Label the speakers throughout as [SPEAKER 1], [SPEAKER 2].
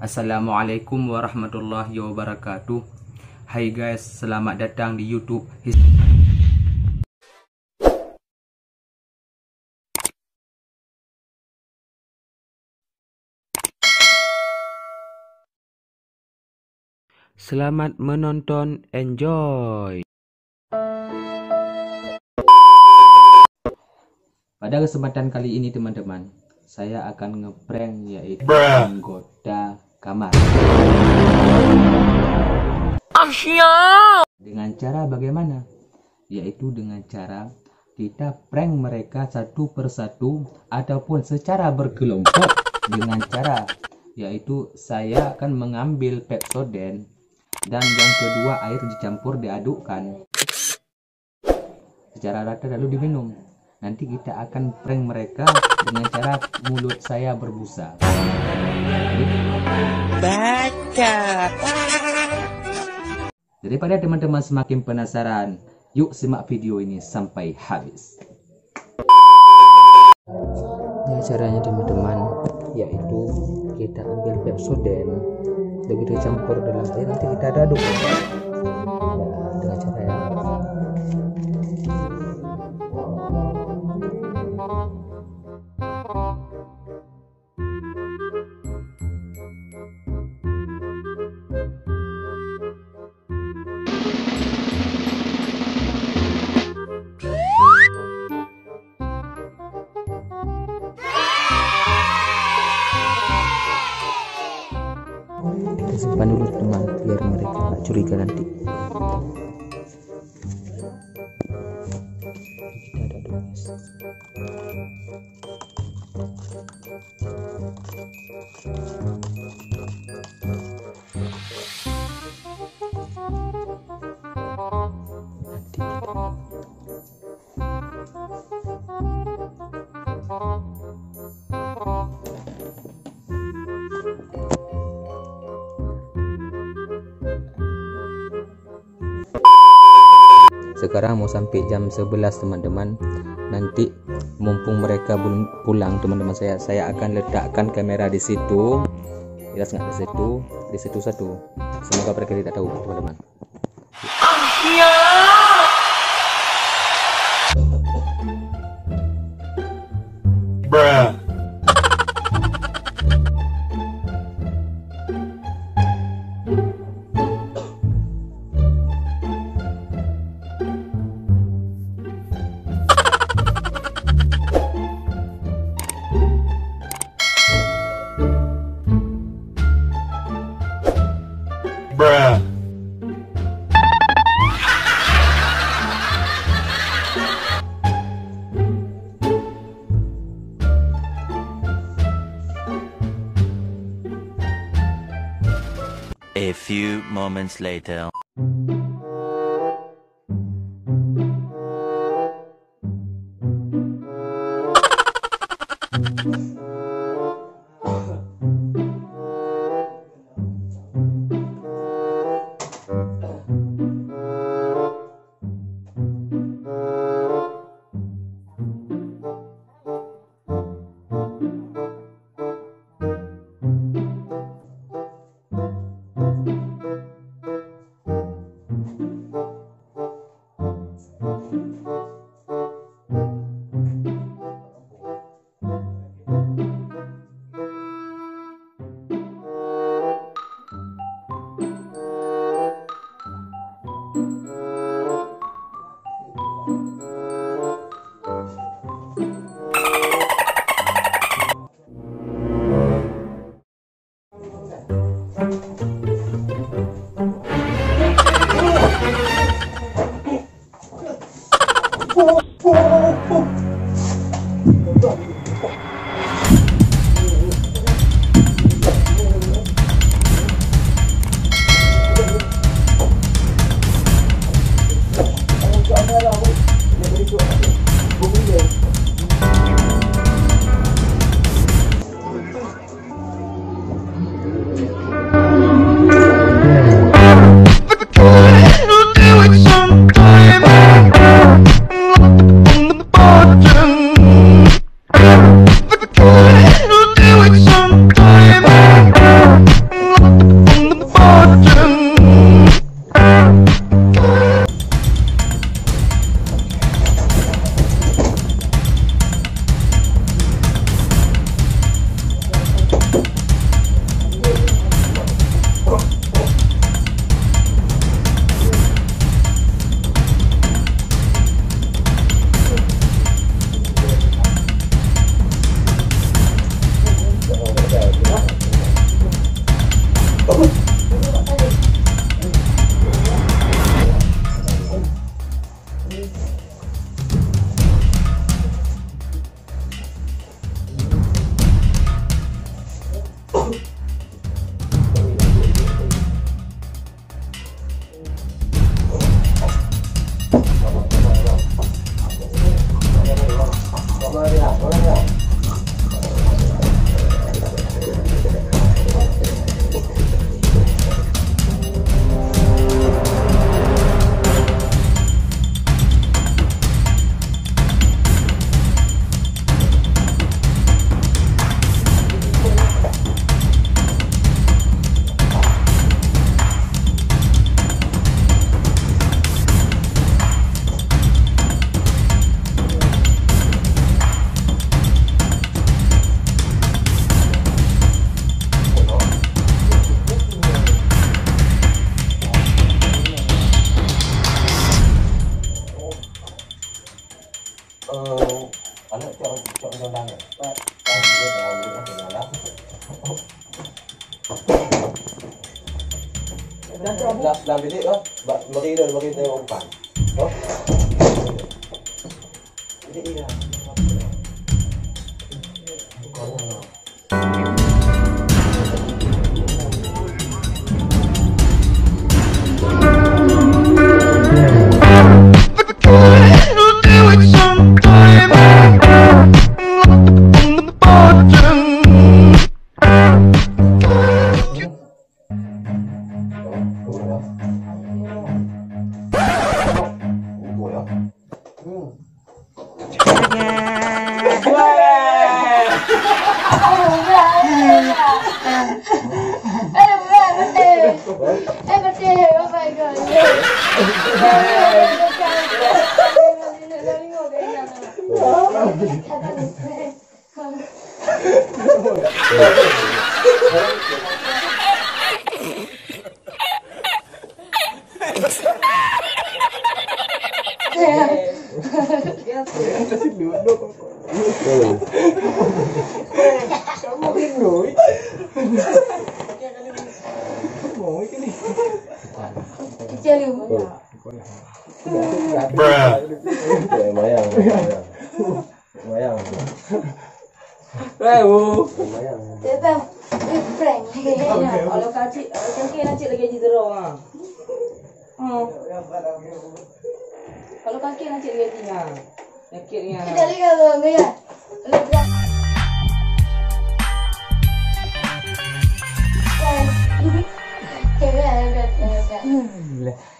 [SPEAKER 1] Assalamualaikum warahmatullahi wabarakatuh. Hai guys, selamat datang di YouTube. Selamat menonton, enjoy. Pada kesempatan kali ini teman-teman, saya akan ngeprank yaitu anggota kamar. Dengan cara bagaimana? Yaitu dengan cara kita prank mereka satu persatu ataupun secara berkelompok. Dengan cara yaitu saya akan mengambil Pepsodent dan yang kedua air dicampur diadukkan secara rata lalu diminum. Nanti kita akan prank mereka dengan cara mulut saya berbusa. Baca. Daripada teman-teman semakin penasaran, yuk simak video ini sampai habis. Ya, caranya teman-teman, yaitu kita ambil Pepsodent, begitu campur dalam air nanti kita aduk. Ya, dengan cara yang kita simpan dulu teman, biar mereka nggak curiga nanti. Kita ada guys. Sekarang mau sampai jam 11 teman-teman. Nanti mumpung mereka belum pulang teman-teman, saya akan letakkan kamera di situ. Jelas nggak di situ satu. Semoga mereka tidak tahu teman-teman.
[SPEAKER 2] A few moments later.
[SPEAKER 3] Dah bilik kah? Bagi dia umpan. Oh. Bilik dia.
[SPEAKER 4] Kalau kacik, cangkir nak cik lagi gaji zero ah. Kalau kaki nak cik gaji ah. Sakitnya.
[SPEAKER 5] Kita lihat dulu ya. Lihat.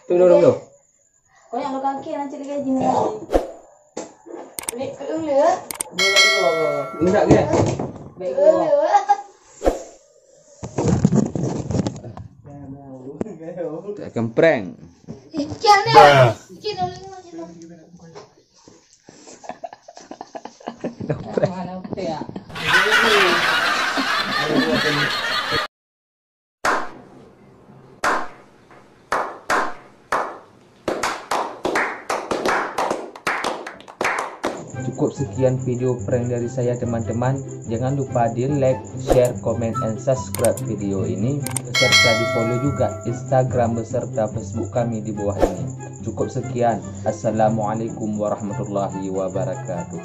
[SPEAKER 1] Tunggu dulu.
[SPEAKER 4] Kau yang lo kaki nak cik gaji ni.
[SPEAKER 5] Lihat dulu ya.
[SPEAKER 1] Enggak dia.
[SPEAKER 4] Baik dulu.
[SPEAKER 1] Akan prank.
[SPEAKER 5] Ikan ni. Ikan dulu.
[SPEAKER 4] Mana betul ya?
[SPEAKER 1] Cukup sekian video prank dari saya teman-teman. Jangan lupa di like, share, comment, and subscribe video ini. Serta di follow juga Instagram beserta Facebook kami di bawah ini. Cukup sekian. Assalamualaikum warahmatullahi wabarakatuh.